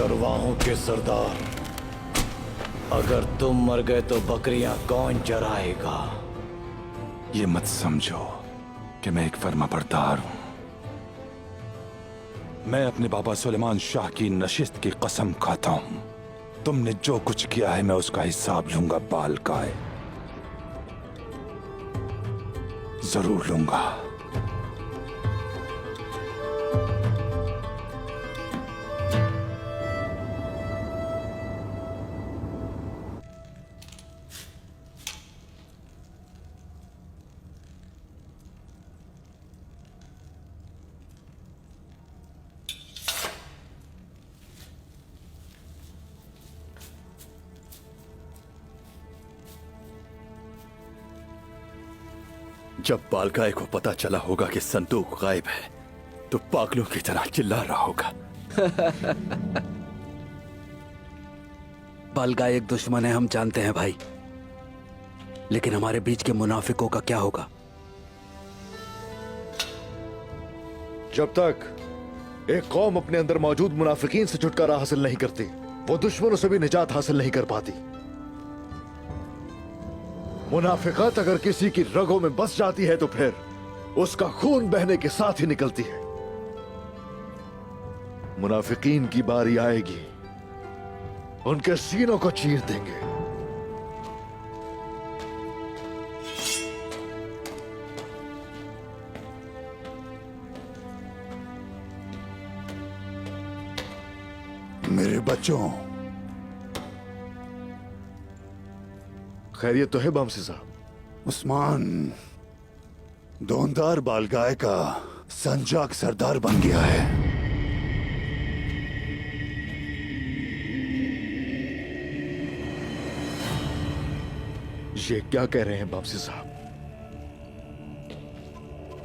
चरवाहों के सरदार, अगर तुम मर गए तो बकरियां कौन चराएगा? ये मत समझो कि मैं एक फर्माबरदार हूं। मैं अपने बाबा सुलेमान शाह की नशिस्त की कसम खाता हूं, तुमने जो कुछ किया है मैं उसका हिसाब लूंगा बालकाए, जरूर लूंगा। जब बालगाय को पता चला होगा कि संदूक गायब है तो पागलों की तरह चिल्ला रहा होगा। बालगाय एक दुश्मन है, हम जानते हैं भाई, लेकिन हमारे बीच के मुनाफिकों का क्या होगा? जब तक एक कौम अपने अंदर मौजूद मुनाफिकीन से छुटकारा हासिल नहीं करती, वो दुश्मनों से भी निजात हासिल नहीं कर पाती। मुनाफिकत अगर किसी की रगों में बस जाती है तो फिर उसका खून बहने के साथ ही निकलती है। मुनाफिकीन की बारी आएगी, उनके सीनों को चीर देंगे। मेरे बच्चों, खैरियत तो है बामसी साहब? उस्मान दोनदार बालगाय का संजाक सरदार बन गया है। ये क्या कह रहे हैं बामसी साहब?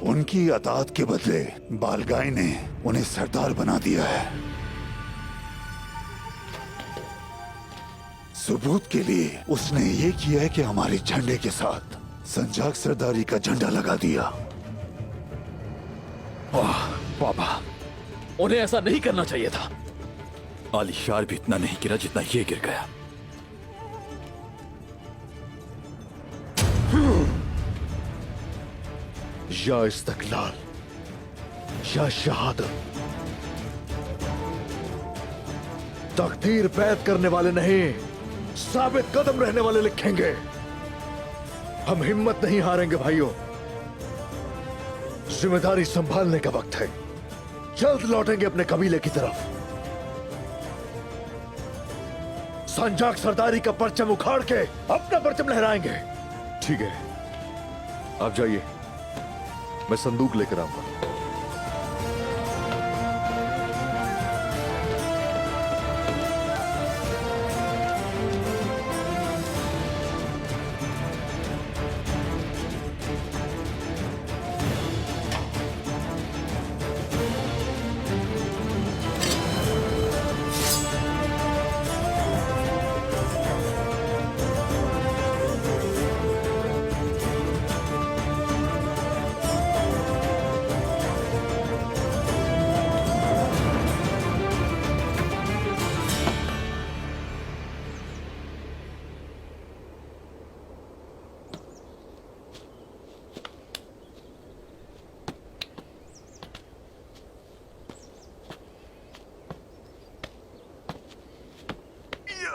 उनकी अतात के बदले बालगाय ने उन्हें सरदार बना दिया है। सबूत के लिए उसने ये किया है कि हमारे झंडे के साथ संजाक सरदारी का झंडा लगा दिया। वाह बाबा, उन्हें ऐसा नहीं करना चाहिए था। आलिशार भी इतना नहीं गिरा जितना ये गिर गया। या इस्तकलाल या शहादत, तकदीर बैत करने वाले नहीं, साबित कदम रहने वाले लिखेंगे। हम हिम्मत नहीं हारेंगे भाइयों। जिम्मेदारी संभालने का वक्त है। जल्द लौटेंगे अपने कबीले की तरफ। संजाक सरदारी का परचम उखाड़ के अपना परचम लहराएंगे। ठीक है, आप जाइए, मैं संदूक लेकर आऊंगा।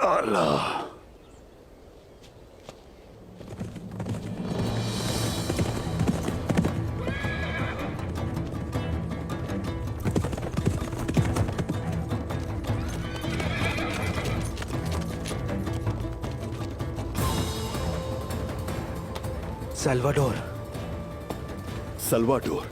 अल्लाह, सल्वाडोर, सल्वाडोर,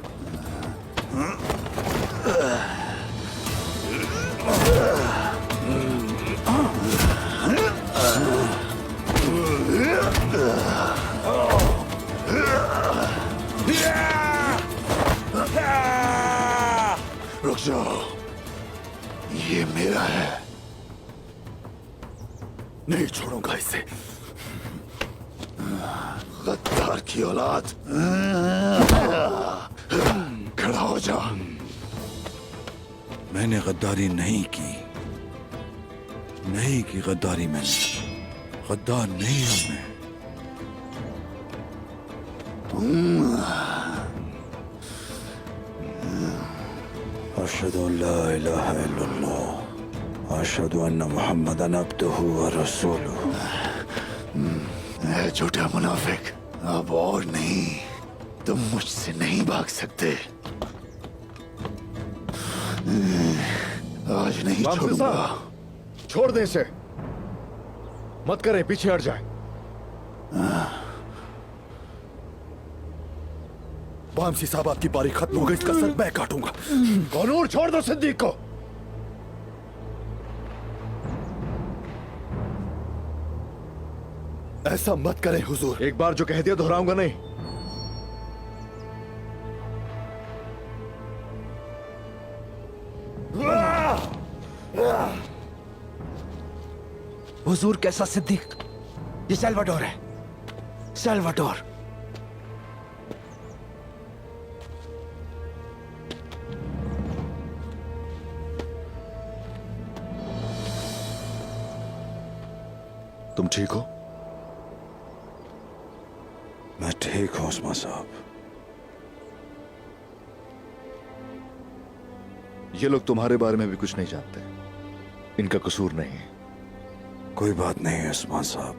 रुक जाओ, ये मेरा है। नहीं छोड़ूंगा इसे। गद्दार की औलाद, खड़ा हो जा। मैंने गद्दारी नहीं की, नहीं की गद्दारी मैंने, गद्दार नहीं हूं मैं। अशहदु अल्ला इलाहा इल्लल्लाह, अशहदु अन्ना मुहम्मदन अब्दुहु व रसूलुहु। झूठा मुनाफिक, अब और नहीं, तुम मुझसे नहीं भाग सकते। आज नहीं छोड़ूंगा। छोड़ दे इसे, मत करें, पीछे हट जाए। वामसी साहब, आपकी बारी खत्म हो गई, इसका सर मैं काटूंगा। कौनूर, छोड़ दो सिद्दीक को। ऐसा मत करें हुजूर। एक बार जो कह दिया दोहराऊंगा नहीं। हुजूर कैसा सिद्दीक? ये सैल्वाडोर है, सैल्वाडोर। तुम ठीक हो? मैं ठीक हूं उस्मान साहब। ये लोग तुम्हारे बारे में भी कुछ नहीं जानते, इनका कसूर नहीं। कोई बात नहीं है उस्मान साहब।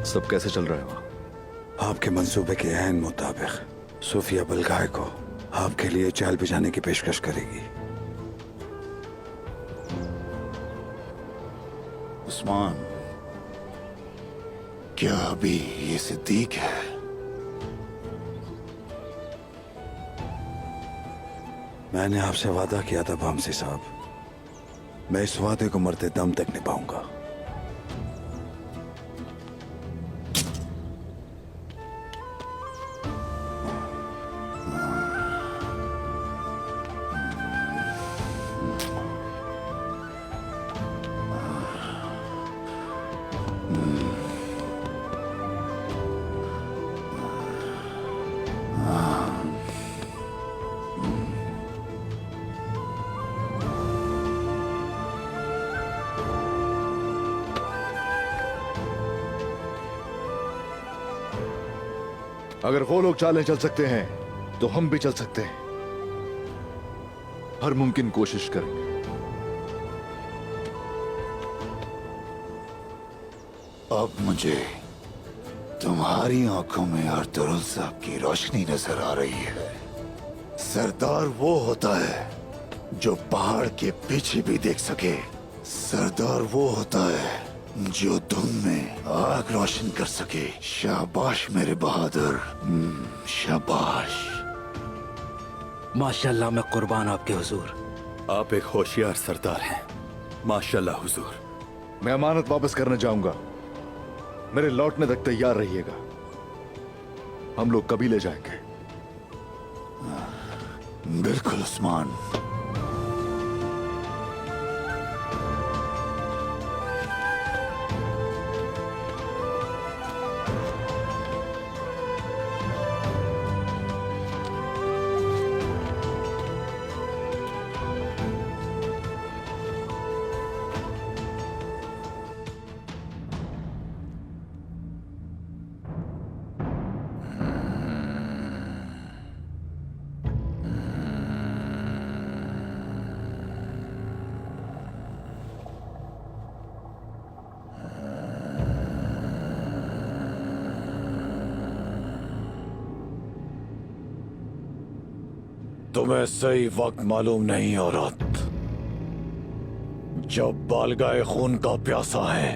सब कैसे चल रहा है वहां? आपके मंसूबे के ऐन मुताबिक सूफिया बलगाय को आपके लिए जेल भिजाने की पेशकश करेगी। उस्मान, क्या अभी ये सिद्दीक है? मैंने आपसे वादा किया था वामसी साहब, मैं इस वादे को मरते दम तक निभाऊंगा। अगर वो लोग चालें चल सकते हैं तो हम भी चल सकते हैं। हर मुमकिन कोशिश करेंगे। अब मुझे तुम्हारी आंखों में अर्तुगरुल साहब की रोशनी नजर आ रही है। सरदार वो होता है जो पहाड़ के पीछे भी देख सके। सरदार वो होता है जो धुंध में आग रोशन कर सके। शाबाश मेरे बहादुर, शाबाश। माशाल्लाह, मैं कुर्बान आपके हुजूर। आप एक होशियार सरदार हैं, माशाल्लाह हुजूर। मैं अमानत वापस करने जाऊंगा, मेरे लौटने तक तैयार रहिएगा। हम लोग कभी ले जाएंगे। बिल्कुल उस्मान। तुम्हें सही वक्त मालूम नहीं औरत। जब बालगाए खून का प्यासा है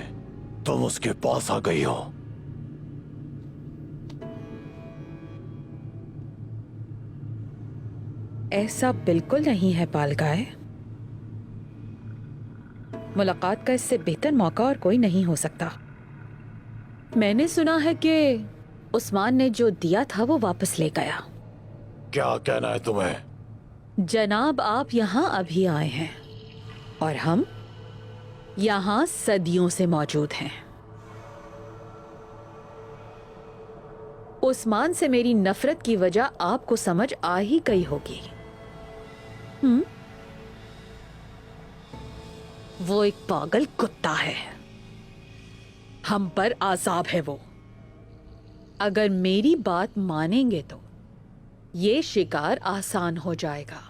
तुम उसके पास आ गई हो। ऐसा बिल्कुल नहीं है बालगाए। मुलाकात का इससे बेहतर मौका और कोई नहीं हो सकता। मैंने सुना है कि उस्मान ने जो दिया था वो वापस ले गया। क्या कहना है तुम्हें? जनाब, आप यहाँ अभी आए हैं और हम यहाँ सदियों से मौजूद हैं। उस्मान से मेरी नफरत की वजह आपको समझ आ ही गई होगी। वो एक पागल कुत्ता है, हम पर आजाब है वो। अगर मेरी बात मानेंगे तो ये शिकार आसान हो जाएगा।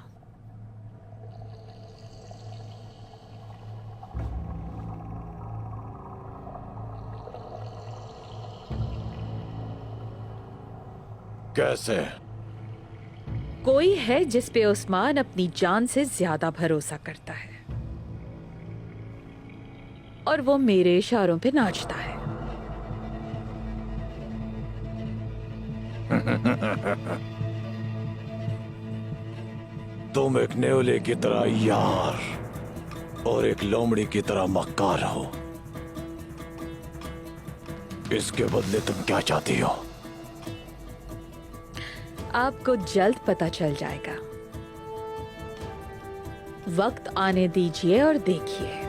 कैसे? कोई है जिस पे उस्मान अपनी जान से ज्यादा भरोसा करता है और वो मेरे इशारों पे नाचता है। तुम एक नेवले की तरह यार और एक लोमड़ी की तरह मक्कार हो। इसके बदले तुम क्या चाहती हो? आपको जल्द पता चल जाएगा। वक्त आने दीजिए और देखिए।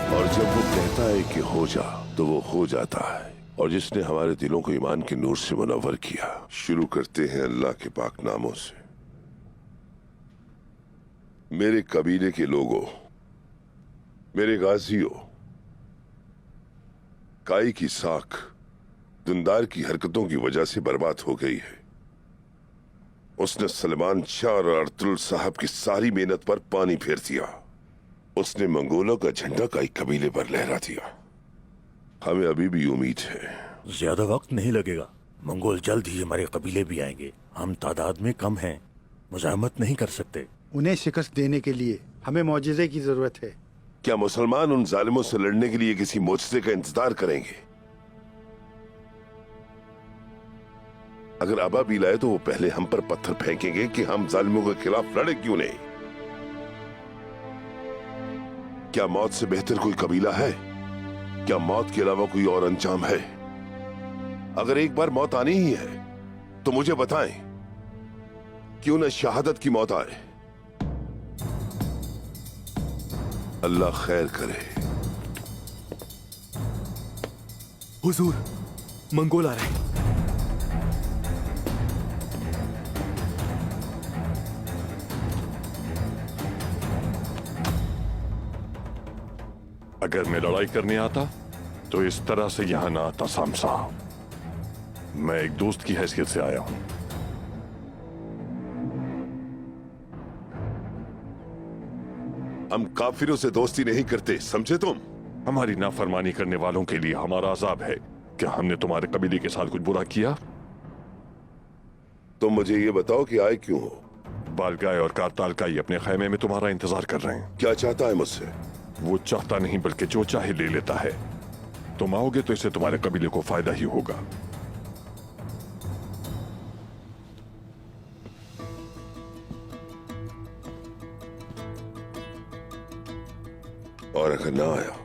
और जब वो कहता है कि हो जा तो वो हो जाता है। और जिसने हमारे दिलों को ईमान के नूर से मुनव्वर किया। शुरू करते हैं अल्लाह के पाक नामों से। मेरे कबीले के लोगों, मेरे गाजियों, काई की साख दुंदार की हरकतों की वजह से बर्बाद हो गई है। उसने सलमान शाह और अर्तुल साहब की सारी मेहनत पर पानी फेर दिया। उसने मंगोलों का झंडा काई कबीले पर लहरा दिया। हमें अभी भी उम्मीद है। ज्यादा वक्त नहीं लगेगा, मंगोल जल्द ही हमारे कबीले भी आएंगे। हम तादाद में कम हैं, मुजाहमत नहीं कर सकते। उन्हें शिकस्त देने के लिए हमें मौजिज़े की जरूरत है। क्या मुसलमान उन जालिमों से लड़ने के लिए किसी मोजज़े का इंतजार करेंगे? अगर अबाबील आए तो वो पहले हम पर पत्थर फेंकेंगे कि हम जालिमों के खिलाफ लड़े क्यों नहीं। क्या मौत से बेहतर कोई कबीला है? क्या मौत के अलावा कोई और अंजाम है? अगर एक बार मौत आनी ही है तो मुझे बताएं, क्यों न शहादत की मौत आए। अल्लाह खैर करे। हुजूर, मंगोल आ रहे हैं। अगर मैं लड़ाई करने आता तो इस तरह से यहां ना आता सामसा। मैं एक दोस्त की हैसियत से आया हूं। हम काफिरों से दोस्ती नहीं करते, समझे तुम? हमारी नाफरमानी करने वालों के लिए हमारा अजाब है। क्या हमने तुम्हारे कबीले के साथ कुछ बुरा किया? तुम मुझे ये बताओ कि आए क्यों हो? बालगाय और कारतालकाई अपने खैमे में तुम्हारा इंतजार कर रहे हैं। क्या चाहता है मुझसे? वो चाहता नहीं बल्कि जो चाहे ले लेता है। तुम आओगे तो इससे तुम्हारे कबीले को फायदा ही होगा। और अगर ना आया,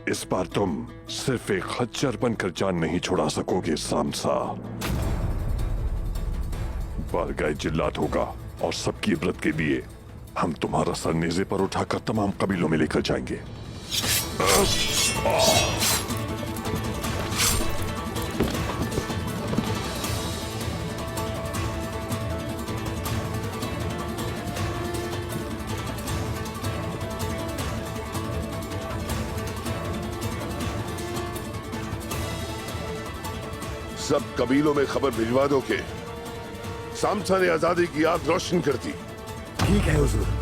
इस बार तुम सिर्फ एक खच्चर बनकर जान नहीं छुड़ा सकोगे सामसा। बालगाय जिल्लात होगा और सबकी इबरत के लिए हम तुम्हारा सर नेज़े पर उठाकर तमाम कबीलों में लेकर जाएंगे। सब कबीलों में खबर भिजवा दो के सामसा ने आजादी की आग रोशन कर दी। ठीक है हुजूर।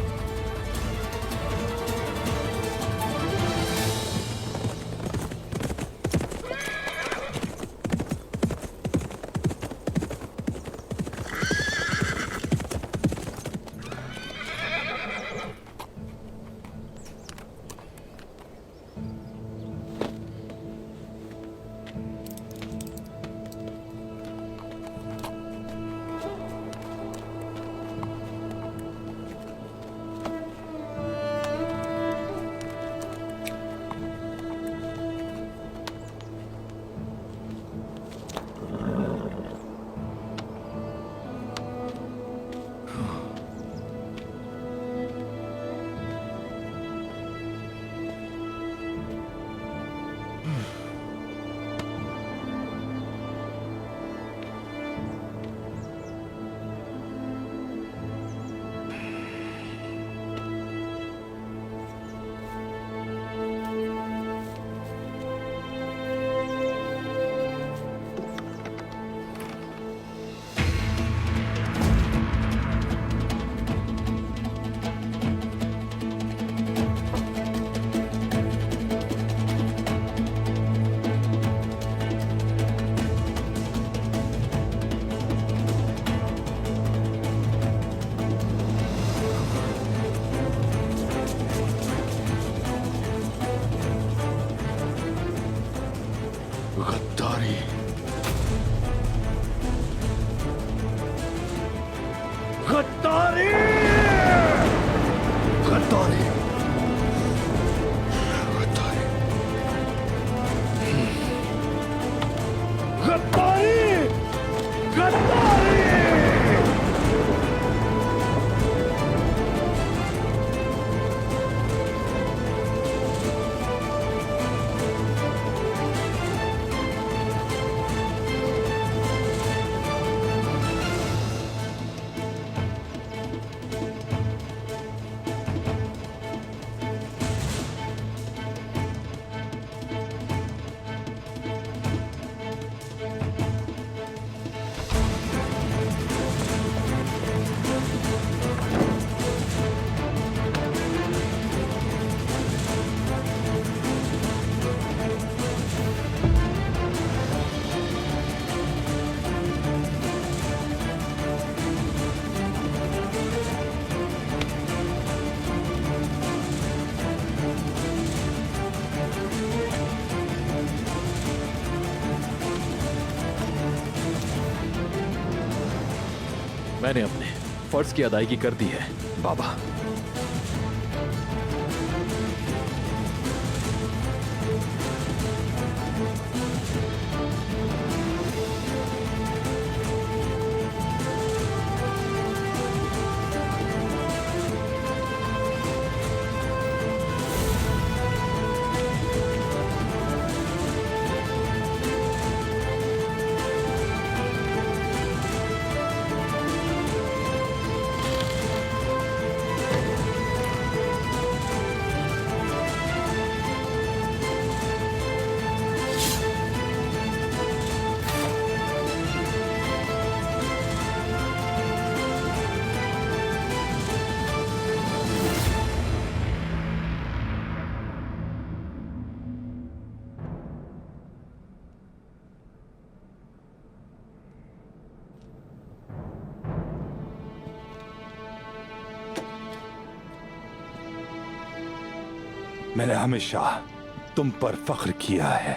मैंने अपने फर्ज की अदायगी कर दी है बाबा। मैंने हमेशा तुम पर फख्र किया है,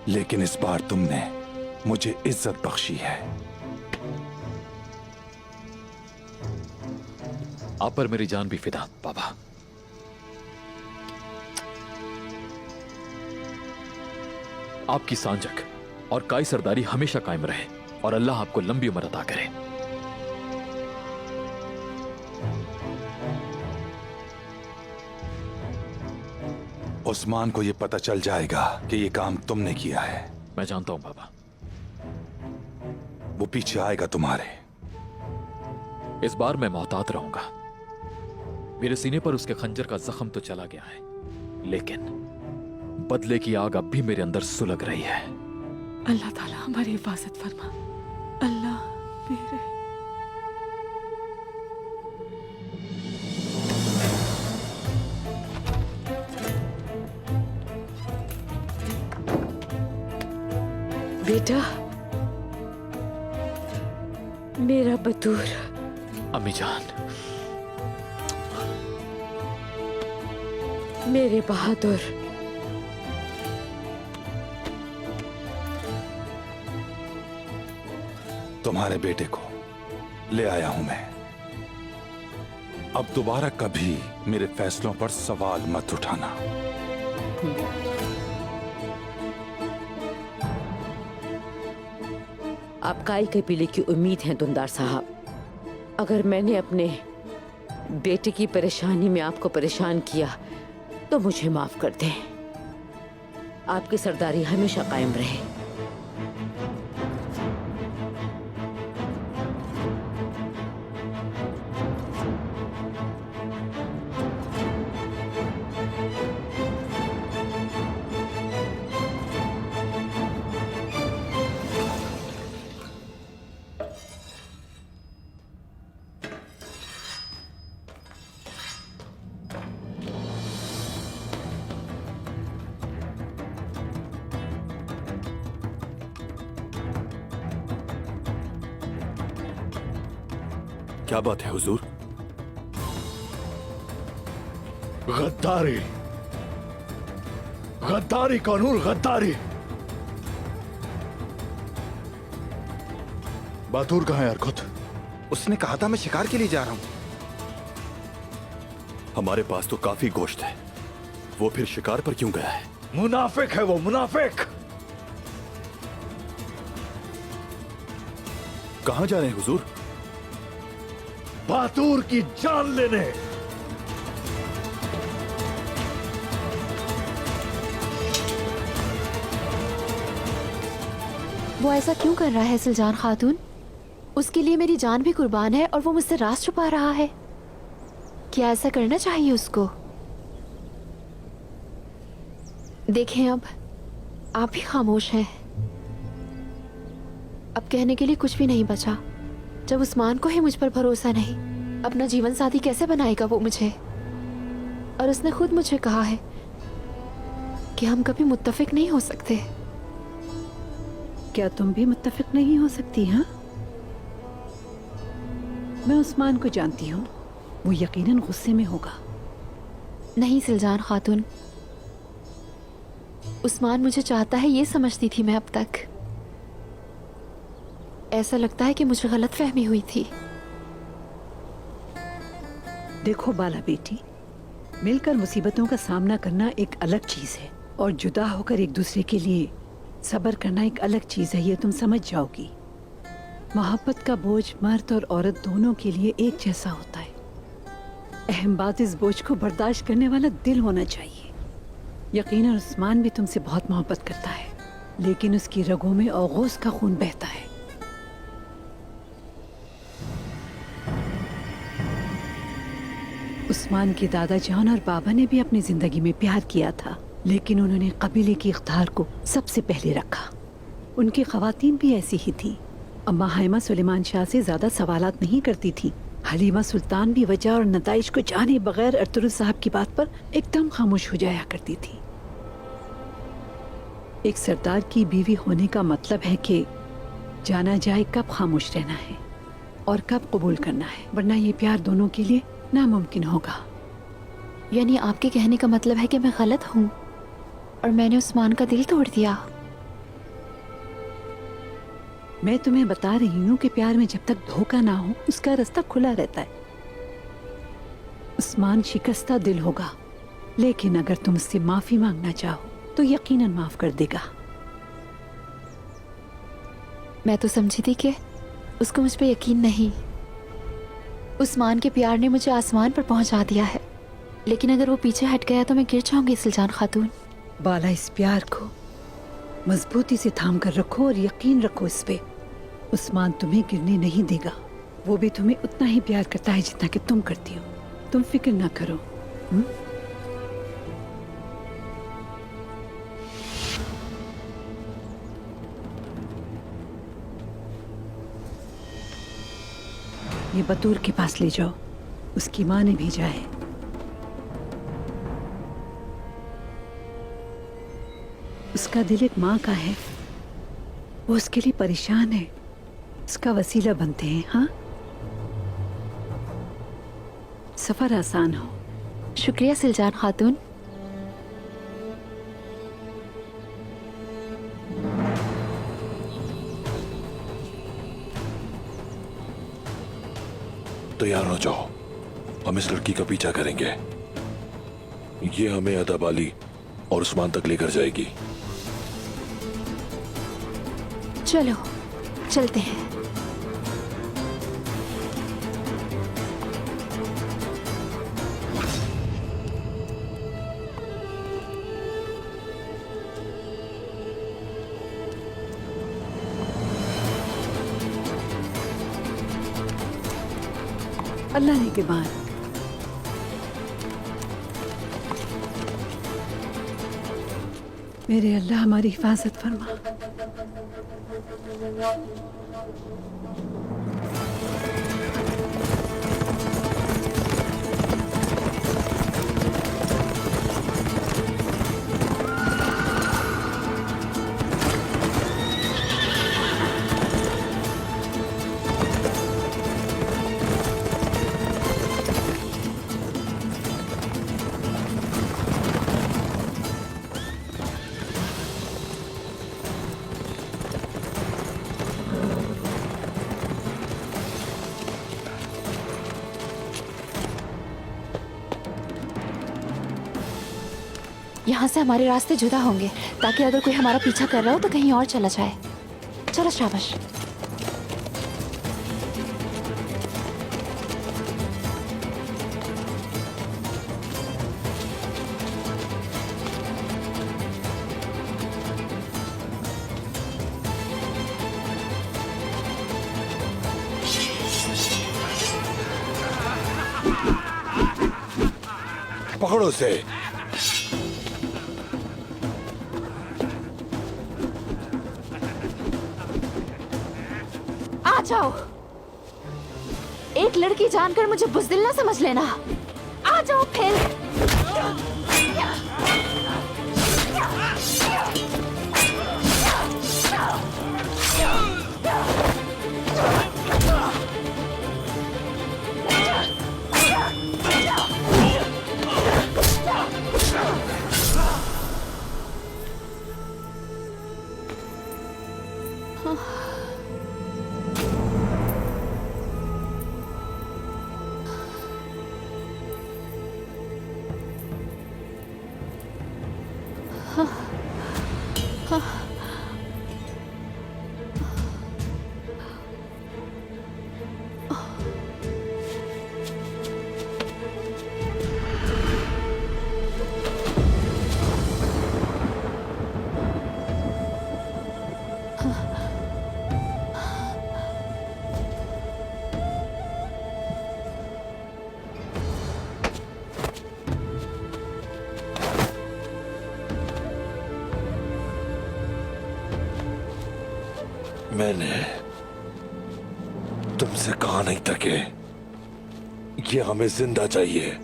लेकिन इस बार तुमने मुझे इज्जत बख्शी है। आप पर मेरी जान भी फिदा बाबा। आपकी सांजक और काई सरदारी हमेशा कायम रहे और अल्लाह आपको लंबी उम्र अता करे। उस्मान को यह पता चल जाएगा कि यह काम तुमने किया है। मैं जानता हूं बाबा। वो पीछे आएगा तुम्हारे। इस बार मैं मोहतात रहूंगा। मेरे सीने पर उसके खंजर का जख्म तो चला गया है, लेकिन बदले की आग अब भी मेरे अंदर सुलग रही है। अल्लाह ताला हमारी हिफाजत फरमा। अल्लाह मेरे बेटा, मेरा बतूर। अम्मी जान, मेरे बहादुर। तुम्हारे बेटे को ले आया हूं मैं। अब दोबारा कभी मेरे फैसलों पर सवाल मत उठाना। आप काई कबीले की उम्मीद हैं दुंदार साहब। अगर मैंने अपने बेटे की परेशानी में आपको परेशान किया तो मुझे माफ कर दें। आपकी सरदारी हमेशा कायम रहे। क्या बात है हुजूर? गद्दारी, गद्दारी कानून, गद्दारी। बातूर कहाँ है अरकुत? उसने कहा था मैं शिकार के लिए जा रहा हूँ। हमारे पास तो काफी गोश्त है, वो फिर शिकार पर क्यों गया है? मुनाफिक है वो, मुनाफिक। कहाँ जा रहे हैं हुजूर? बातूर की जान लेने। वो ऐसा क्यों कर रहा है सुल्तान खातून? उसके लिए मेरी जान भी कुर्बान है और वो मुझसे राज छुपा रहा है। क्या ऐसा करना चाहिए उसको? देखें, अब आप भी खामोश हैं। अब कहने के लिए कुछ भी नहीं बचा। जब उस्मान को ही मुझ पर भरोसा नहीं, अपना जीवन साथी कैसे बनाएगा वो मुझे? और उसने खुद मुझे कहा है कि हम कभी मुत्तफिक नहीं हो सकते। क्या तुम भी मुत्तफिक नहीं हो सकती? हाँ, मैं उस्मान को जानती हूँ, वो यकीनन गुस्से में होगा। नहीं सिलजान खातून, उस्मान मुझे चाहता है ये समझती थी मैं अब तक। ऐसा लगता है कि मुझे गलत फहमी हुई थी। देखो बाला बेटी, मिलकर मुसीबतों का सामना करना एक अलग चीज है और जुदा होकर एक दूसरे के लिए सब्र करना एक अलग चीज है, ये तुम समझ जाओगी। मोहब्बत का बोझ मर्द और औरत दोनों के लिए एक जैसा होता है। अहम बात, इस बोझ को बर्दाश्त करने वाला दिल होना चाहिए। यकीनन उस्मान भी तुमसे बहुत मोहब्बत करता है, लेकिन उसकी रगों में औगूस का खून बहता है। उस्मान के दादा जान और बाबा ने भी अपनी जिंदगी में प्यार किया था, लेकिन उन्होंने कबीले की इख्तियार को सबसे पहले रखा। उनकी खवातीन भी ऐसी ही थी। अम्मा हाइमा सुलेमान शाह से ज्यादा सवालात नहीं करती थी। हलीमा सुल्तान भी वजह और नताइज को जाने बगैर अर्तुगरुल साहब की बात पर एकदम खामोश हो जाया करती थी। एक सरदार की बीवी होने का मतलब है कि जाना जाए कब खामोश रहना है और कब कबूल करना है, वरना ये प्यार दोनों के लिए नामुमकिन होगा। यानी आपके कहने का मतलब है कि मैं गलत हूँ और मैंने उस्मान का दिल तोड़ दिया। मैं तुम्हें बता रही हूँ कि प्यार में जब तक धोखा ना हो उसका रास्ता खुला रहता है। उस्मान शिकस्ता दिल होगा, लेकिन अगर तुम उससे माफी मांगना चाहो तो यकीनन माफ कर देगा। मैं तो समझी थी कि उसको मुझ पे यकीन नहीं। उस्मान के प्यार ने मुझे आसमान पर पहुंचा दिया है, लेकिन अगर वो पीछे हट गया तो मैं गिर जाऊंगी सुल्तान खातून। बाला, इस प्यार को मजबूती से थाम कर रखो और यकीन रखो इस पे, उस्मान तुम्हें गिरने नहीं देगा। वो भी तुम्हें उतना ही प्यार करता है जितना कि तुम करती हो। तुम फिक्र ना करो। ये बतूर के पास ले जाओ, उसकी माँ ने भेजा है। उसका दिल एक माँ का है, वो उसके लिए परेशान है। उसका वसीला बनते हैं। हाँ, सफर आसान हो। शुक्रिया सुल्तान खातून। तैयार हो जाओ, हम इस लड़की का पीछा करेंगे। ये हमें अदब अली और उस्मान तक लेकर जाएगी। चलो चलते हैं। अल्लाह ने के बाद मेरे अल्लाह हमारी हिफाजत फरमा। यहाँ से हमारे रास्ते जुदा होंगे, ताकि अगर कोई हमारा पीछा कर रहा हो तो कहीं और चला जाए। चलो शाबाश। पकड़ो उसे। आ जाओ। एक लड़की जानकर मुझे बुज़दिल ना समझ लेना। आ जाओ फिर। मैंने तुमसे कहा नहीं था कि ये हमें जिंदा चाहिए।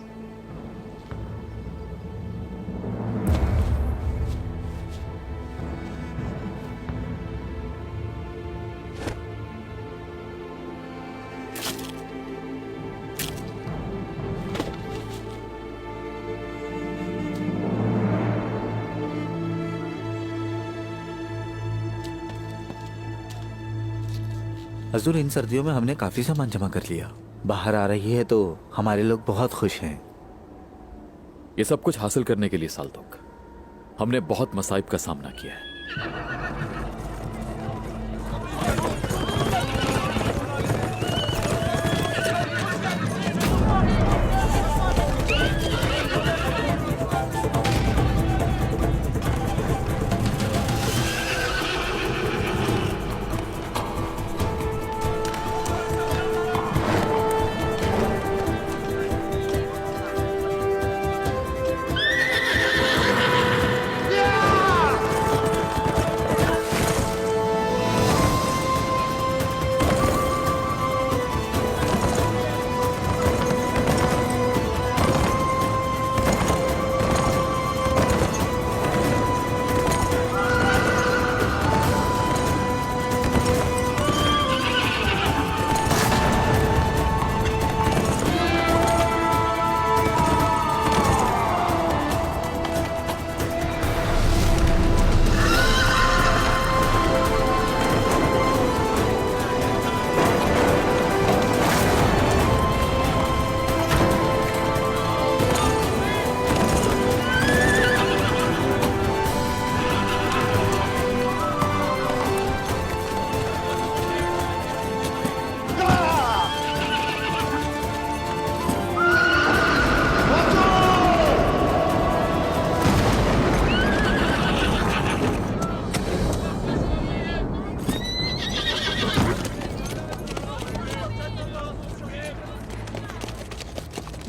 हजूर, इन सर्दियों में हमने काफी सामान जमा कर लिया। बाहर आ रही है तो हमारे लोग बहुत खुश हैं। ये सब कुछ हासिल करने के लिए साल्तुक हमने बहुत मसाइब का सामना किया है।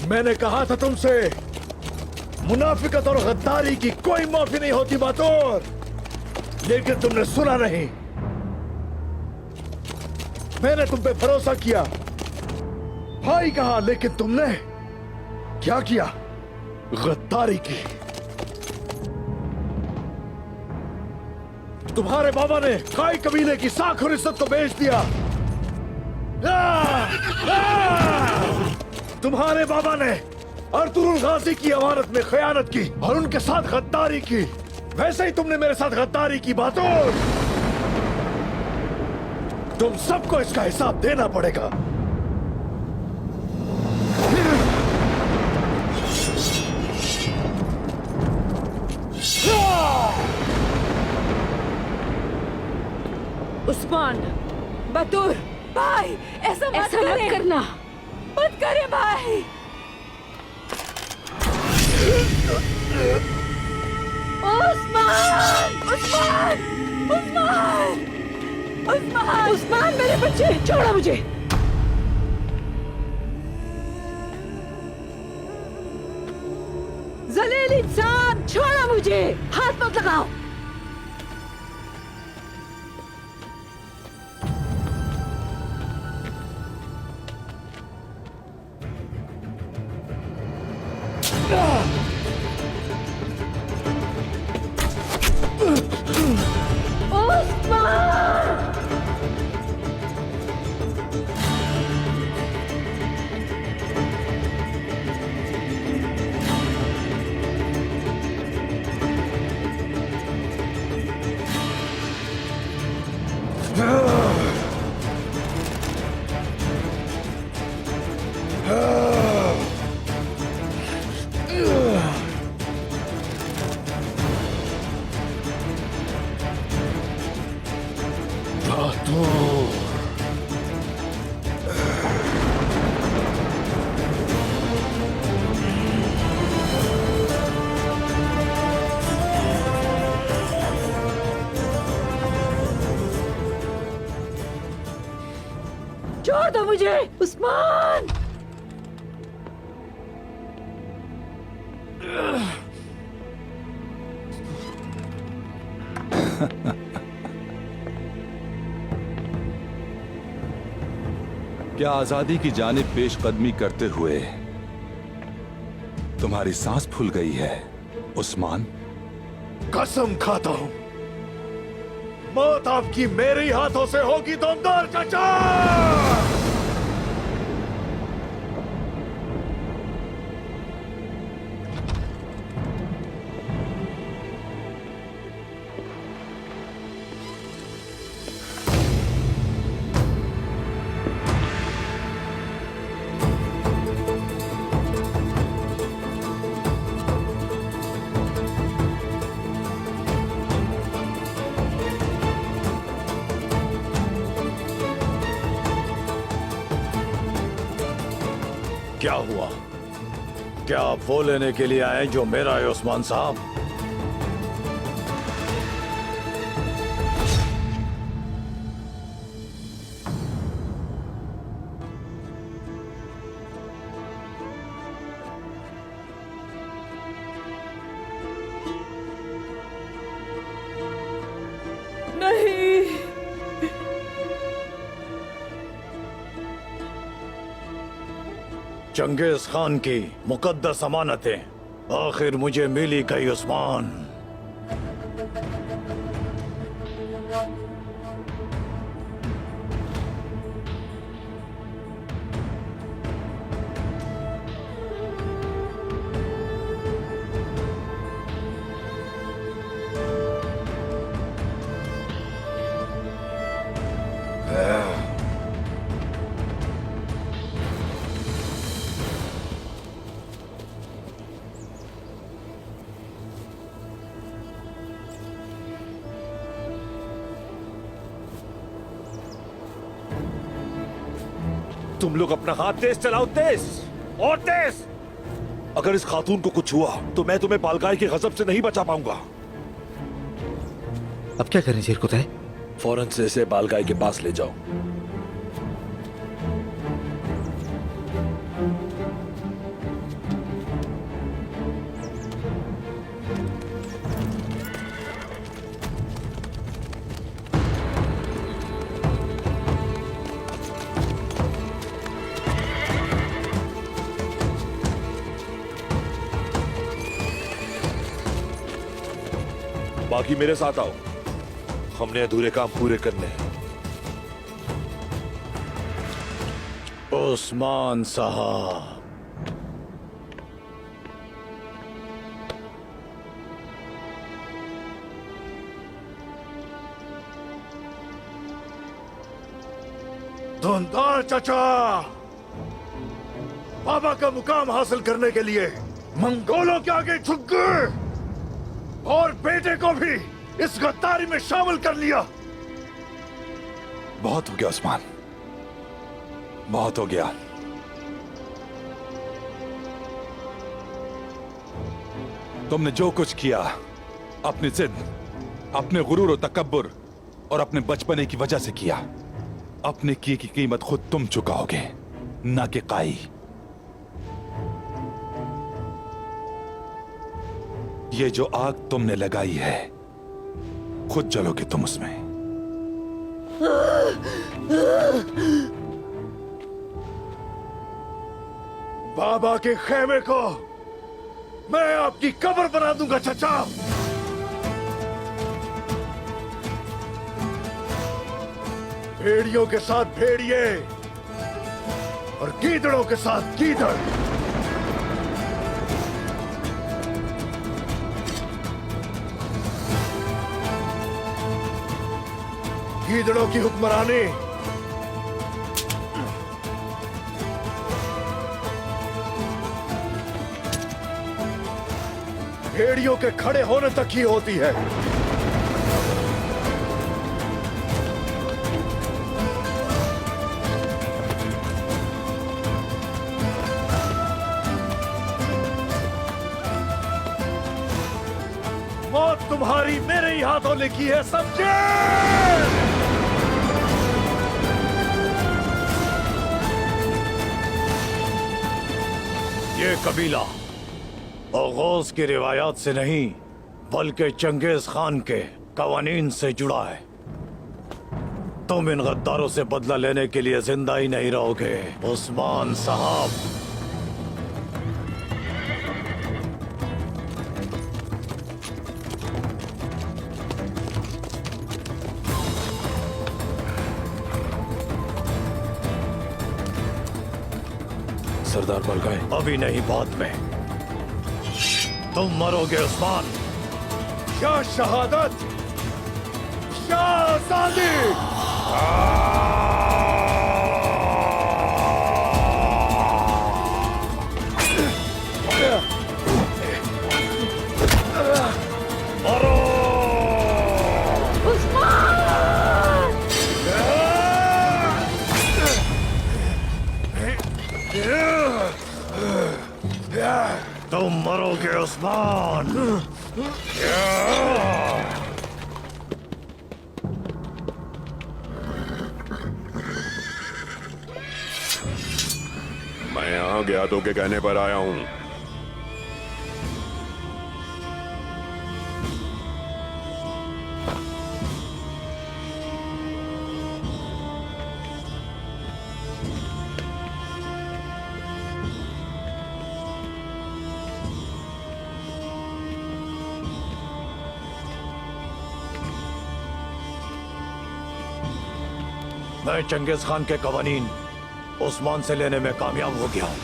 मैंने कहा था तुमसे, मुनाफिकत और गद्दारी की कोई माफी नहीं होती बातोर, लेकिन तुमने सुना नहीं। मैंने तुम पे भरोसा किया, भाई कहा, लेकिन तुमने क्या किया? गद्दारी की। तुम्हारे बाबा ने काई कबीले की साख और इज्जत को बेच दिया। तुम्हारे बाबा ने अर्तुगरुल गाजी की अमानत में खयानत की और उनके साथ गद्दारी की। वैसे ही तुमने मेरे साथ गद्दारी की बातों। तुम सबको इसका हिसाब देना पड़ेगा। उस्मान, बतूर, भाई ऐसा मत करना। मत करे भाई। उस्मान! उस्मान! उस्मान! उस्मान! उस्मान, मेरे बच्चे, छोड़ो मुझे। जलील इंसान, छोड़ो मुझे, हाथ मत लगाओ। छोड़ दो मुझे, उस्मान। क्या आजादी की जानिब पेशकदमी करते हुए तुम्हारी सांस फूल गई है उस्मान? कसम खाता हूं, मौत आपकी मेरे ही हाथों से होगी दमदार चाचा। क्या हुआ? क्या आप वो लेने के लिए आए जो मेरा है उस्मान साहब? नहीं, चंगेज खान की मुकद्दस अमानतें आखिर मुझे मिली गई उस्मान। तुम लोग अपना हाथ तेज चलाओ, तेज और तेज। अगर इस खातून को कुछ हुआ तो मैं तुम्हें बालगाय के गजब से नहीं बचा पाऊंगा। अब क्या करें शेर कुतै? फौरन से इसे बालगाय के पास ले जाओ। बाकी मेरे साथ आओ, हमने अधूरे काम पूरे करने हैं। उस्मान साहब, धुंधार चाचा, बाबा का मुकाम हासिल करने के लिए मंगोलों के आगे झुक गए और बेटे को भी इस गद्दारी में शामिल कर लिया। बहुत हो गया उस्मान, बहुत हो गया। तुमने जो कुछ किया अपनी जिद, अपने गुरूर और तकब्बुर और अपने बचपने की वजह से किया। अपने किए की कीमत खुद तुम चुकाओगे, ना कि काई। ये जो आग तुमने लगाई है, खुद जलोगे तुम उसमें। बाबा के खेमे को मैं आपकी कब्र बना दूंगा चाचा। भेड़ियों के साथ भेड़िए और गीदड़ों के साथ गीदड़। गीदड़ों की हुक्मरानी भेड़ियों के खड़े होने तक ही होती है। मौत तुम्हारी मेरे ही हाथों लिखी है, समझे? ये कबीला औगौस की रिवायात से नहीं बल्कि चंगेज खान के कवानीन से जुड़ा है। तुम इन गद्दारों से बदला लेने के लिए जिंदा ही नहीं रहोगे उस्मान साहब। सरदार बलगाए, अभी नहीं, बाद में। तुम मरोगे उस्मान। क्या शहादत, क्या आजादी। तुम मरोगे उस्मान। मैं यहाँ ज्ञातों के कहने पर आया हूँ। मैं चंगेज खान के कवानीन उस्मान से लेने में कामयाब हो गया हूं।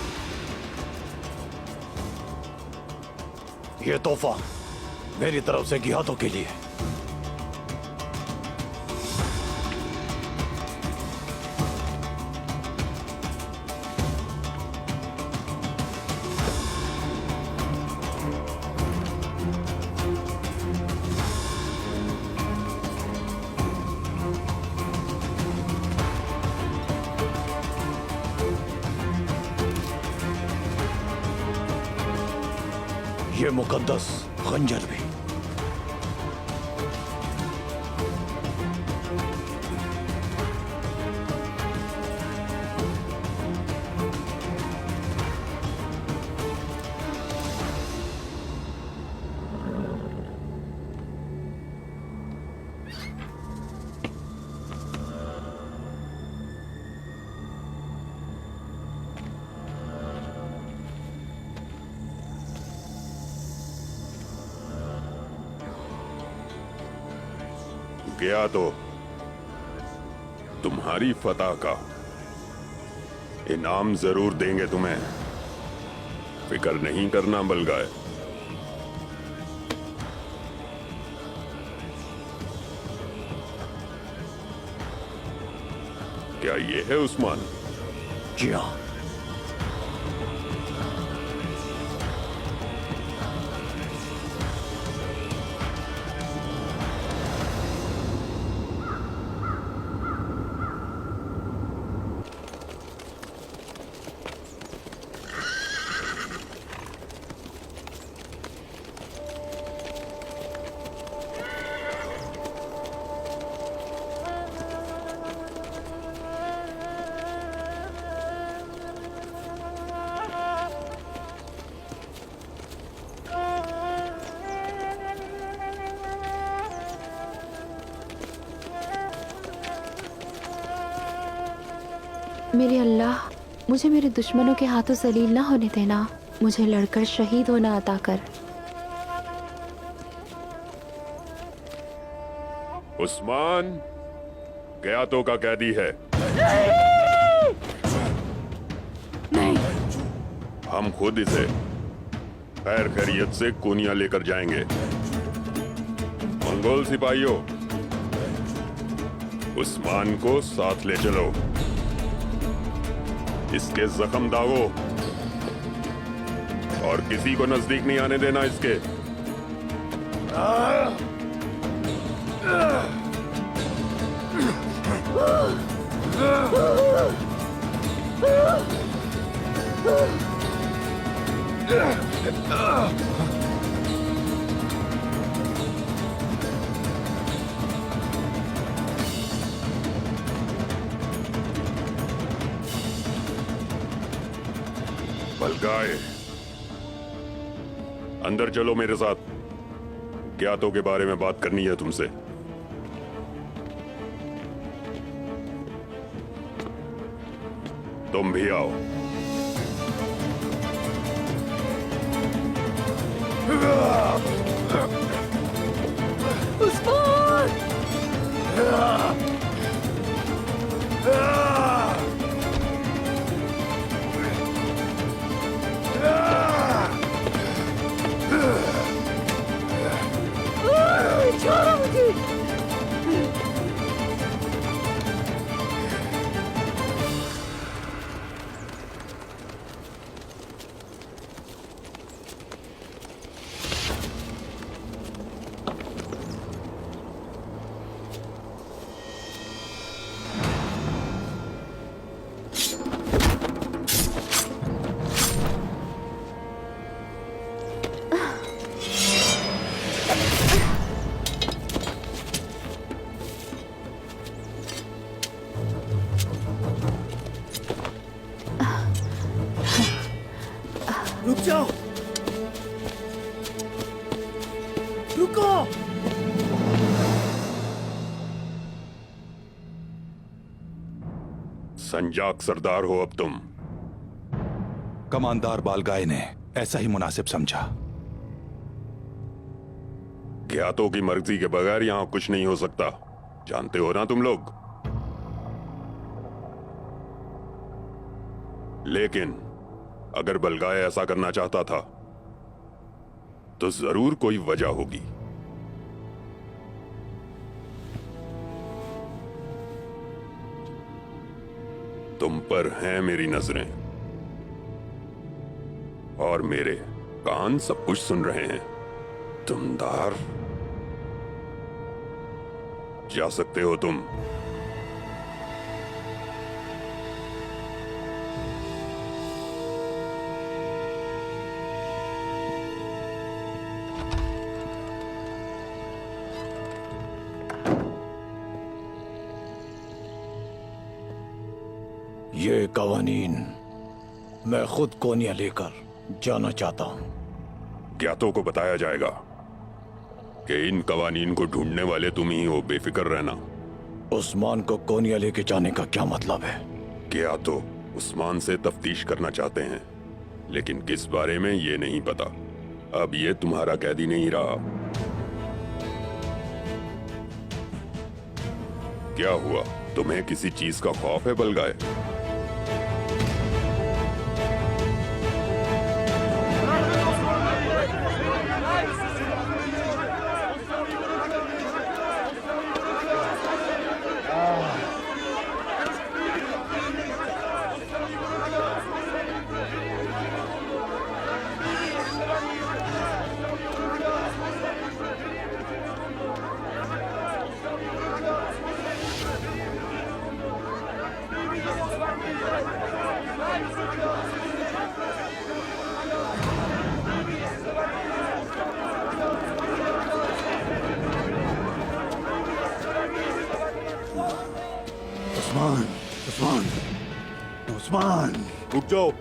ये तोहफा मेरी तरफ से गियातों के लिए। ये मुकद्दस खंजर भी। गया तो तुम्हारी फतह का इनाम जरूर देंगे तुम्हें, फिक्र नहीं करना बलगाए। क्या ये है उस्मान? जी हाँ। मेरे अल्लाह, मुझे मेरे दुश्मनों के हाथों जलील ना होने देना। मुझे लड़कर शहीद होना अता कर। उस्मान गयातों का कैदी है। नहीं। हम खुद इसे खैर खैरियत से कोनिया लेकर जाएंगे। मंगोल सिपाहियों, उस्मान को साथ ले चलो। इसके जख्म दागो और किसी को नजदीक नहीं आने देना इसके। बलगाए, अंदर चलो मेरे साथ। ज्ञातों के बारे में बात करनी है तुमसे। तुम भी आओ। छोड़ो मुझे। रुक जाओ, रुको। संजाक सरदार हो अब तुम। कमांडर बालगाय ने ऐसा ही मुनासिब समझा। ज्ञातों की मर्जी के बगैर यहां कुछ नहीं हो सकता, जानते हो ना तुम लोग। लेकिन अगर बलगाय ऐसा करना चाहता था तो जरूर कोई वजह होगी। तुम पर हैं मेरी नजरें और मेरे कान सब कुछ सुन रहे हैं। तुमदार, जा सकते हो तुम। ये कवानीन मैं खुद कोनिया लेकर जाना चाहता हूँ। ज्ञातों को बताया जाएगा कि इन कवानीन को ढूंढने वाले तुम ही हो, बेफिक्र रहना। उस्मान को कोनिया लेके जाने का क्या मतलब है? ज्ञातो उस्मान से तफ्तीश करना चाहते हैं, लेकिन किस बारे में ये नहीं पता। अब ये तुम्हारा कैदी नहीं रहा। क्या हुआ, तुम्हें किसी चीज का खौफ है बलगाय? उस्मान, उस्मान, उस्मान, रुक जाओ।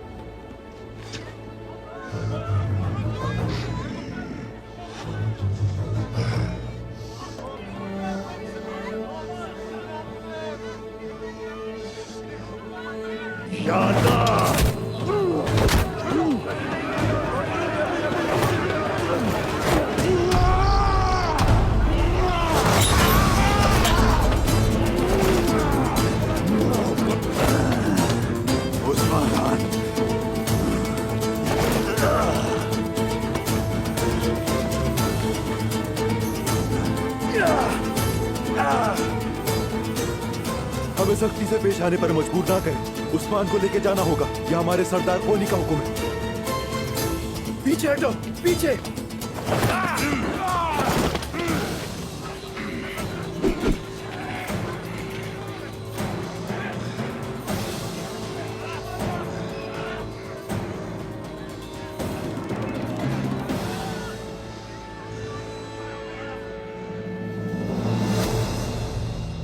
हमें सख्ती से पेश आने पर मजबूर ना करें। उस्मान को लेके जाना होगा, यह हमारे सरदार कोनी का हुक्म है। पीछे हटो, पीछे।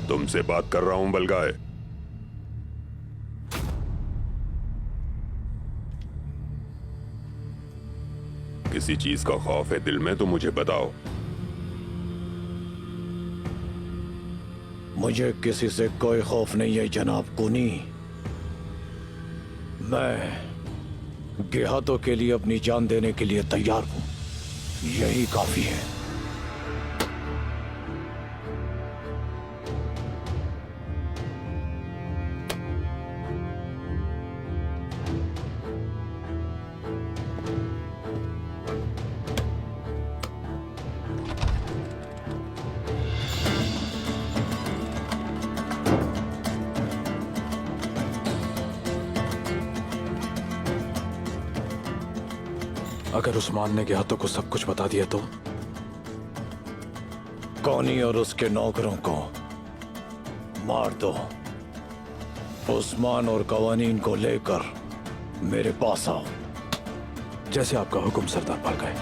तुमसे बात कर रहा हूं बलगाय। किसी चीज का खौफ है दिल में तो मुझे बताओ। मुझे किसी से कोई खौफ नहीं है जनाब कोनी। मैं देहातों के लिए अपनी जान देने के लिए तैयार हूं, यही काफी है। अगर उस्मान ने देहातों को सब कुछ बता दिया तो कौनी और उसके नौकरों को मार दो। उस्मान और कवानीन को लेकर मेरे पास आओ। जैसे आपका हुक्म सरदार पालगाय।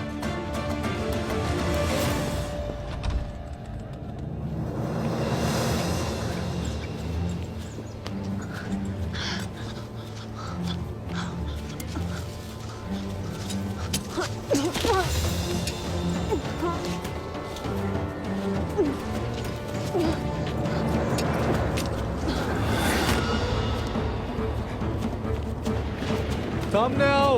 सामने आओ।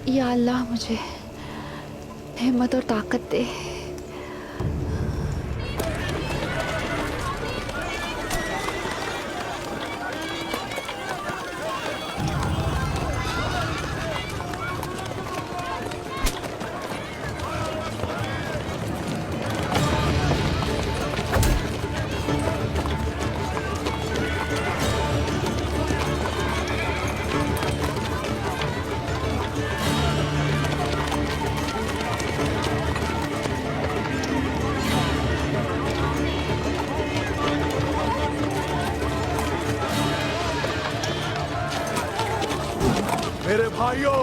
या अल्लाह मुझे हिम्मत और ताकत दे। मेरे भाइयों,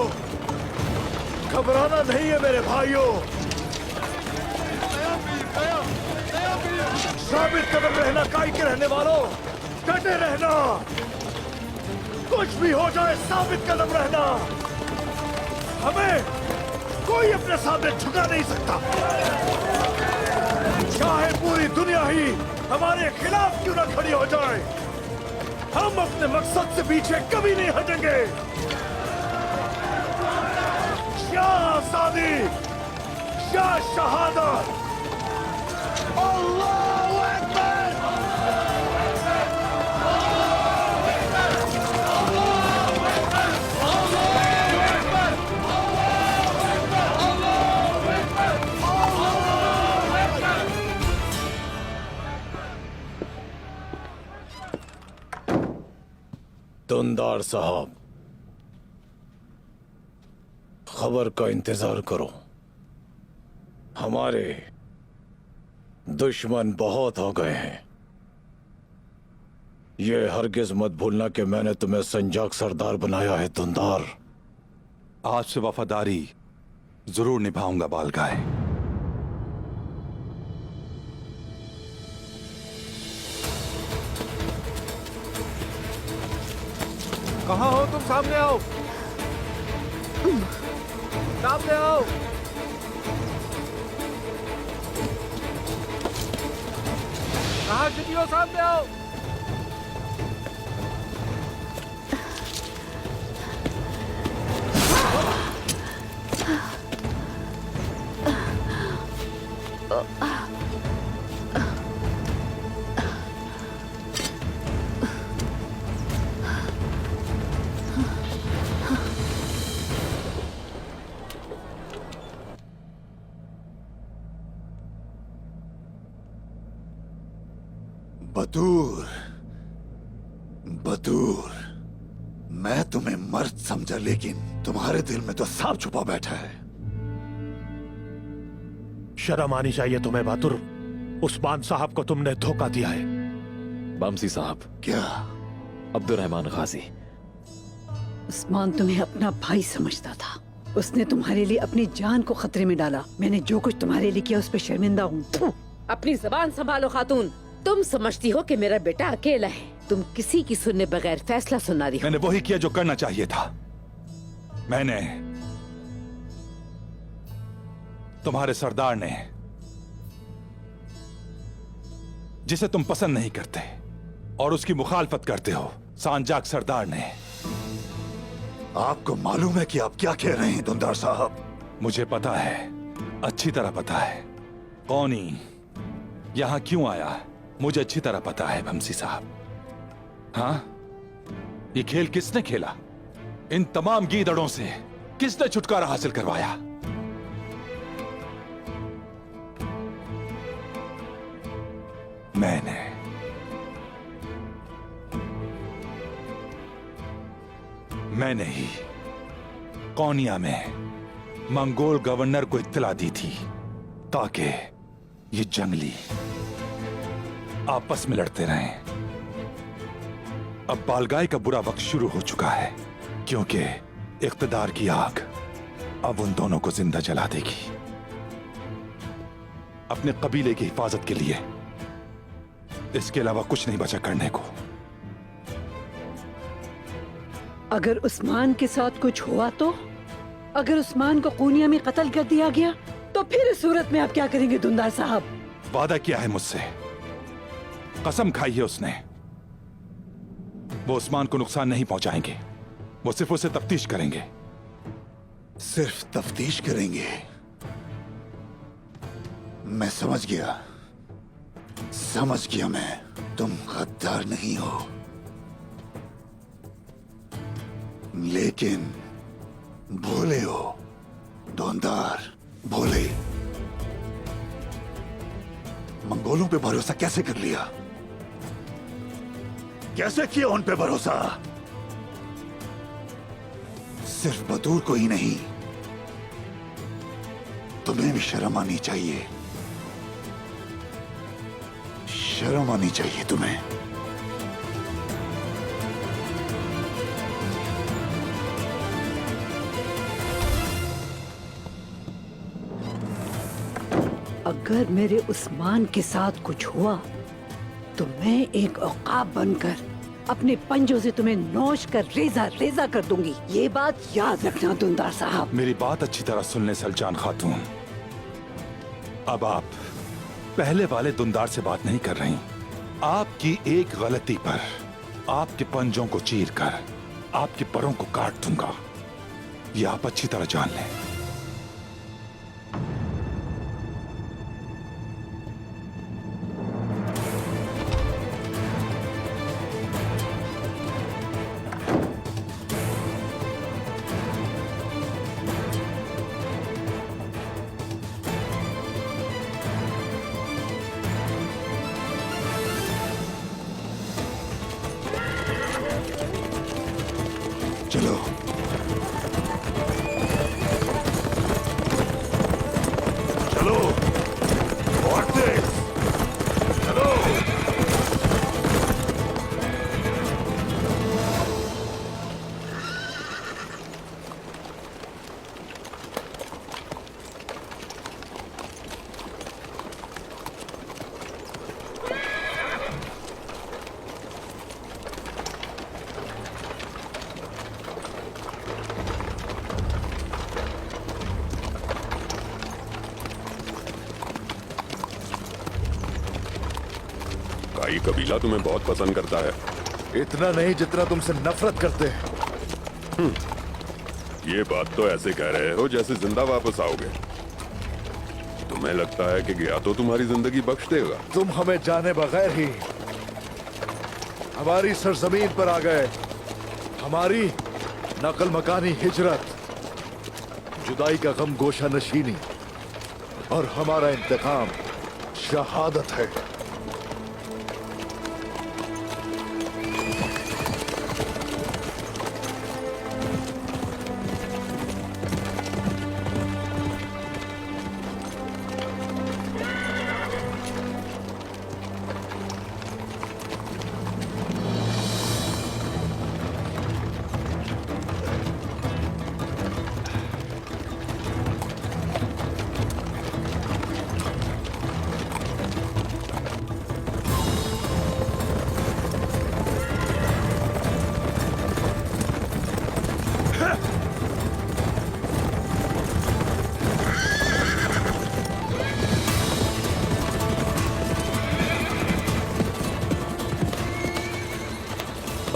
घबराना नहीं है मेरे भाइयों। साबित कदम रहना, काई के रहने वालों, डटे रहना। कुछ भी हो जाए साबित कदम रहना। हमें कोई अपने सामने झुका नहीं सकता, चाहे पूरी दुनिया ही हमारे खिलाफ क्यों ना खड़ी हो जाए। हम अपने मकसद से पीछे कभी नहीं हटेंगे। क्या आजादी, क्या शहादत। अल्लाहू अकबर। दुंदार साहब, खबर का इंतजार करो। हमारे दुश्मन बहुत हो गए हैं। ये हरगिज मत भूलना कि मैंने तुम्हें संजाक सरदार बनाया है दुंदार। आज से वफादारी जरूर निभाऊंगा बालगाय। कहाँ हो तुम? सामने आओ, सामने आओ। कहाँ छिपी हो? सामने आओ। बदूर, बदूर, मैं तुम्हें मर्द समझा, लेकिन तुम्हारे दिल में तो सांप छुपा बैठा है। शर्म आनी चाहिए तुम्हें बहादुर। उस्मान साहब को तुमने धोखा दिया है। बमसी साहब। क्या? अब्दुर्रहमान गाजी। उस्मान तुम्हें अपना भाई समझता था, उसने तुम्हारे लिए अपनी जान को खतरे में डाला। मैंने जो कुछ तुम्हारे लिए किया उस पर शर्मिंदा हूँ। अपनी जबान संभालो खातून। तुम समझती हो कि मेरा बेटा अकेला है, तुम किसी की सुनने बगैर फैसला सुना रही हो। मैंने वही किया जो करना चाहिए था। मैंने, तुम्हारे सरदार ने, जिसे तुम पसंद नहीं करते और उसकी मुखालफत करते हो, सांजाक सरदार ने। आपको मालूम है कि आप क्या कह रहे हैं दुंदार साहब? मुझे पता है, अच्छी तरह पता है। कौनी यहां क्यों आया मुझे अच्छी तरह पता है भमसी साहब। हाँ, ये खेल किसने खेला? इन तमाम गीदड़ों से किसने छुटकारा हासिल करवाया? मैंने ही कौनिया में मंगोल गवर्नर को इत्तला दी थी ताकि ये जंगली आपस में लड़ते रहें। अब बालगाई का बुरा वक्त शुरू हो चुका है क्योंकि इख्तिदार की आग अब उन दोनों को जिंदा जला देगी। अपने कबीले की हिफाजत के लिए इसके अलावा कुछ नहीं बचा करने को। अगर उस्मान के साथ कुछ हुआ तो, अगर उस्मान को कूनिया में कत्ल कर दिया गया तो फिर इस सूरत में आप क्या करेंगे दुंदार साहब? वादा किया है मुझसे, कसम खाई है उसने, वो उस्मान को नुकसान नहीं पहुंचाएंगे, वो सिर्फ उसे तफ्तीश करेंगे। सिर्फ तफ्तीश करेंगे? मैं समझ गया मैं, तुम गद्दार नहीं हो, लेकिन भोले हो, धोंधार भोले। मंगोलों पे भरोसा कैसे कर लिया? कैसे किया उन पे भरोसा? सिर्फ बतूर को ही नहीं, तुम्हें भी शर्म आनी चाहिए, शर्म आनी चाहिए तुम्हें। अगर मेरे उस्मान के साथ कुछ हुआ तो मैं एक औकाब बनकर अपने पंजों से तुम्हें नोच कर रेजा रेजा कर दूंगी। ये बात याद रखना दुंदार साहब। मेरी बात अच्छी तरह सुन ले सलजान खातून, अब आप पहले वाले दुंदार से बात नहीं कर रही। आपकी एक गलती पर आपके पंजों को चीर कर आपके परों को काट दूंगा, ये आप अच्छी तरह जान लें। चलो चलो और तेज चलो। काई कबीला तुम्हें बहुत पसंद करता है। इतना नहीं जितना तुमसे नफरत करते हैं। ये बात तो ऐसे कह रहे हो जैसे जिंदा वापस आओगे। तुम्हें लगता है कि गया तो तुम्हारी जिंदगी बख्श देगा? तुम हमें जाने बगैर ही हमारी सरजमीन पर आ गए। हमारी नकल मकानी हिजरत, जुदाई का गम गोशा नशीनी और हमारा इंतकाम शहादत है।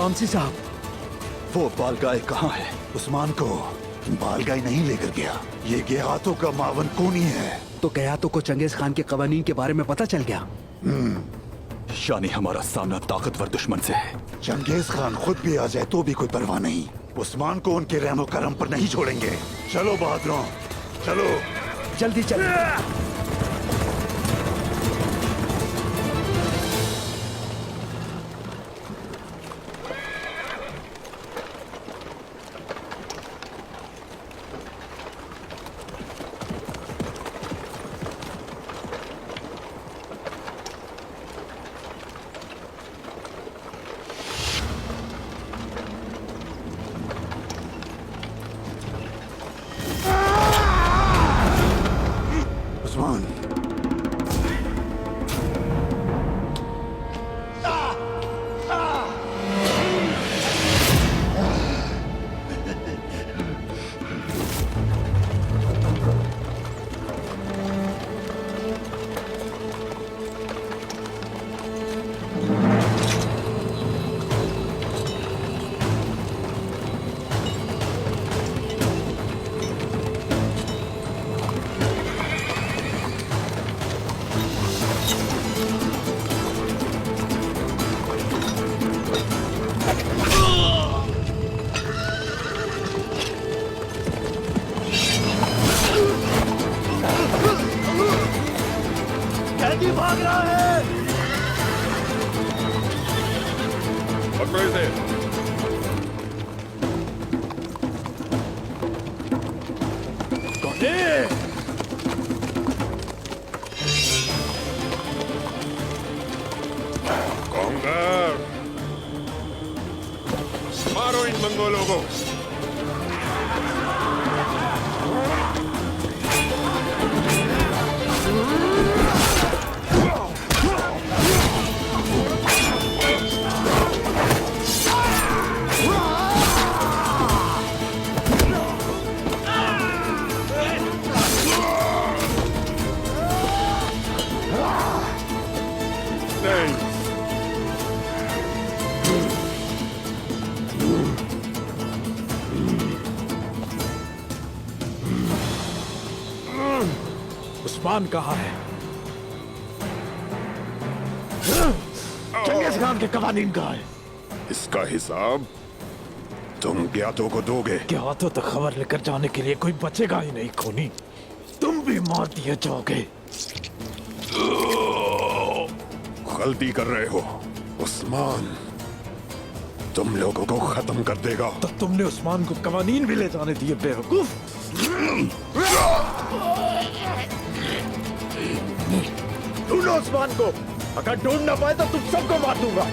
कामसी साहब, वो बालगाय कहाँ है? उस्मान को बालगाय नहीं लेकर गया। ये गेहातों का मावन कौन ही है? तो गयातों को चंगेज खान के कवानीन के बारे में पता चल गया। यानी हमारा सामना ताकतवर दुश्मन से है। चंगेज खान खुद भी आ जाए तो भी कोई परवाह नहीं। उस्मान को उनके रहमो करम पर नहीं छोड़ेंगे। चलो बहादुरों, चलो जल्दी चलो। उस्मान, कैदी भाग रहा है। पकड़ो इसे। कांगर, मारो इन मंगोलों को। उस्मान कहाँ है? चंगेज खान के कवानीन कहाँ है? इसका हिसाब तुम ज्ञातों को दोगे। ज्ञातों तक खबर लेकर जाने के लिए कोई बचेगा ही नहीं खूनी। तुम भी मार दिए जाओगे। गलती कर रहे हो। उस्मान तुम लोगों को खत्म कर देगा। तो तुमने उस्मान को कवानीन भी ले जाने दिए बेवकूफ। ढूंढो उस्मान को। अगर ढूंढ ना पाए तो तुम सबको मार दूंगा।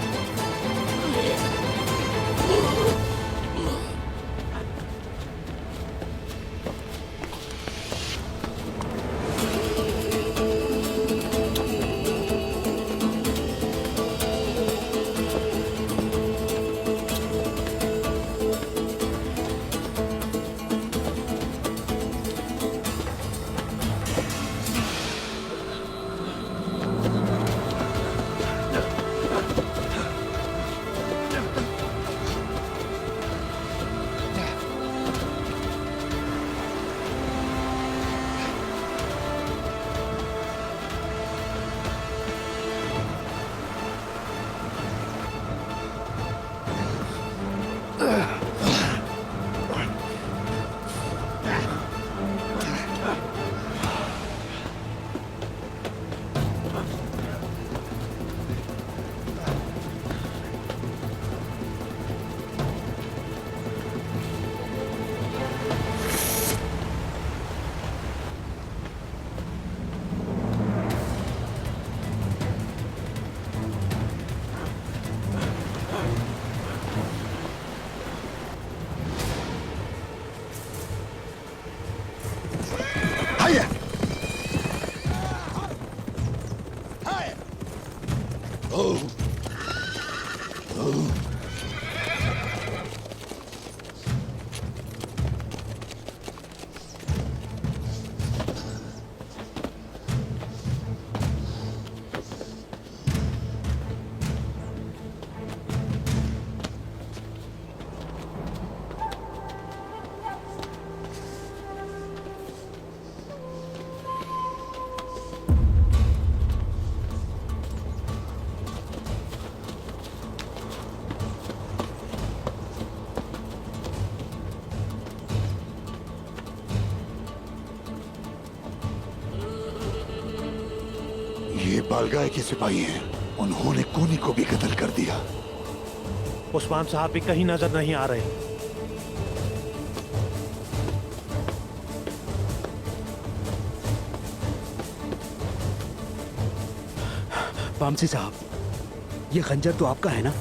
बालगाय के सिपाही हैं। उन्होंने कोनी को भी कत्ल कर दिया। उस्मान साहब भी कहीं नजर नहीं आ रहे। पामसी साहब, ये खंजर तो आपका है ना?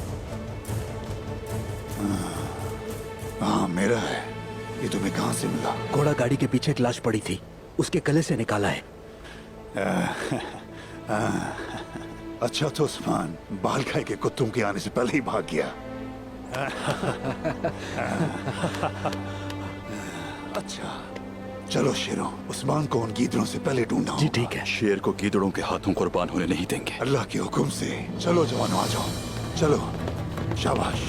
हाँ मेरा है। ये तुम्हें कहाँ से मिला? घोड़ा गाड़ी के पीछे एक लाश पड़ी थी, उसके गले से निकाला है। अच्छा तो उस्मान बालगाय के कुत्तों के आने से पहले ही भाग गया। अच्छा चलो शेरों, उस्मान को उन गीदड़ों से पहले ढूंढना होगा। जी ठीक है। शेर को गीदड़ों के हाथों कुर्बान होने नहीं देंगे। अल्लाह के हुक्म से। चलो जवानों आ जाओ, चलो शाबाश।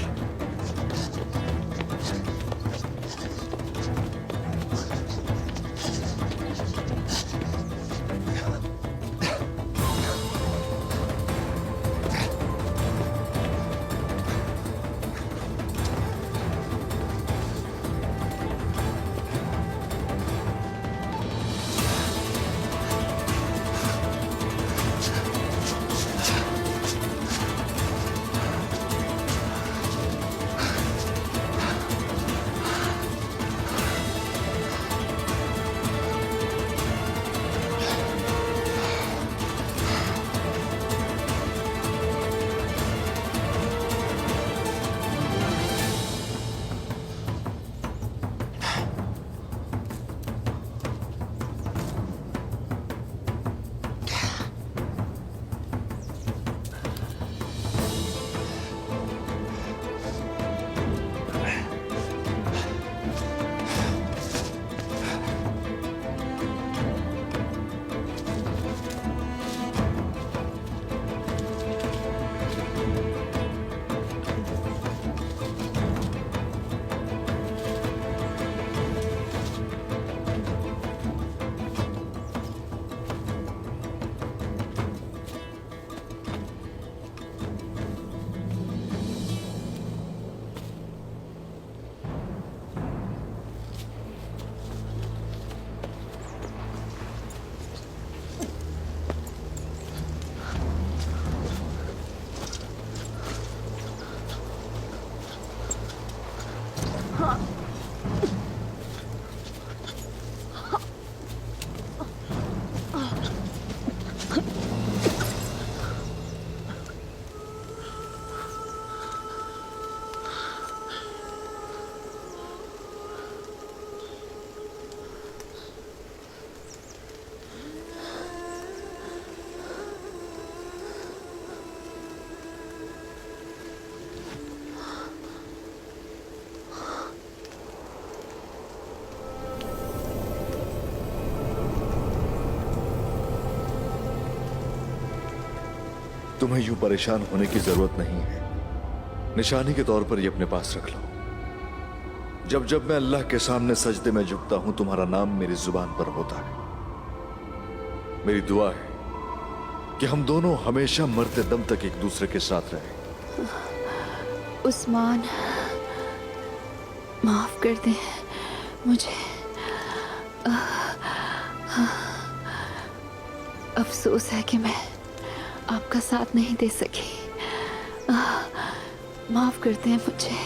तुम्हें यूं परेशान होने की जरूरत नहीं है। निशानी के तौर पर ये अपने पास रख लो। जब जब मैं अल्लाह के सामने सजदे में झुकता हूं, तुम्हारा नाम मेरी जुबान पर होता है। मेरी दुआ है कि हम दोनों हमेशा मरते दम तक एक दूसरे के साथ रहें। उस्मान, माफ कर दे मुझे। अफसोस है कि मैं आपका साथ नहीं दे सकी। माफ करते हैं मुझे।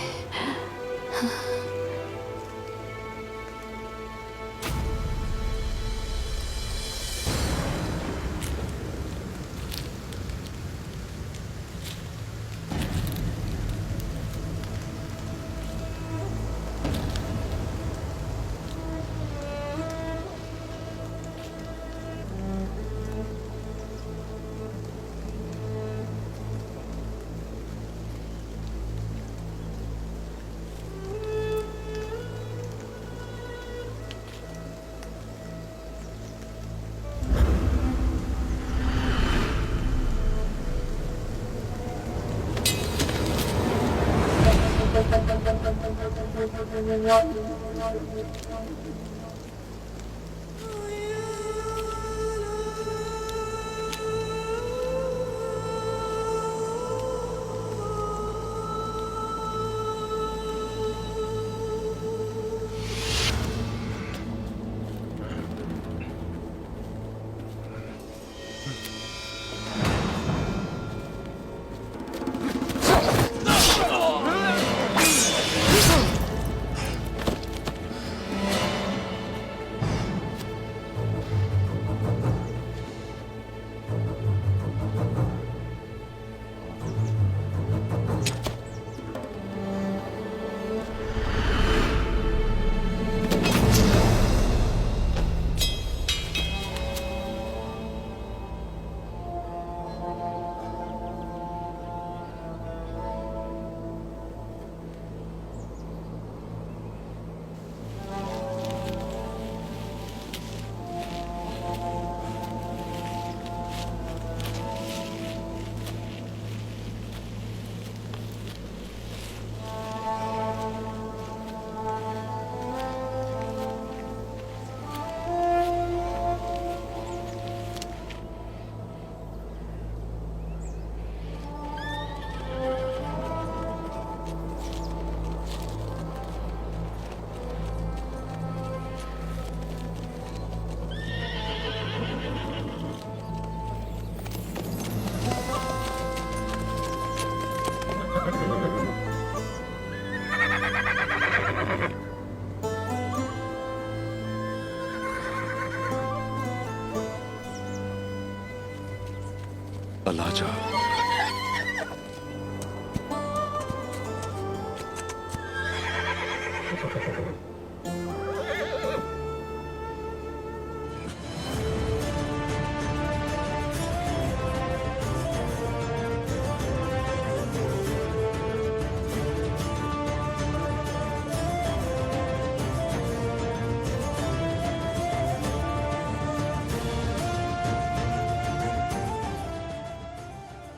अल्लाह जा।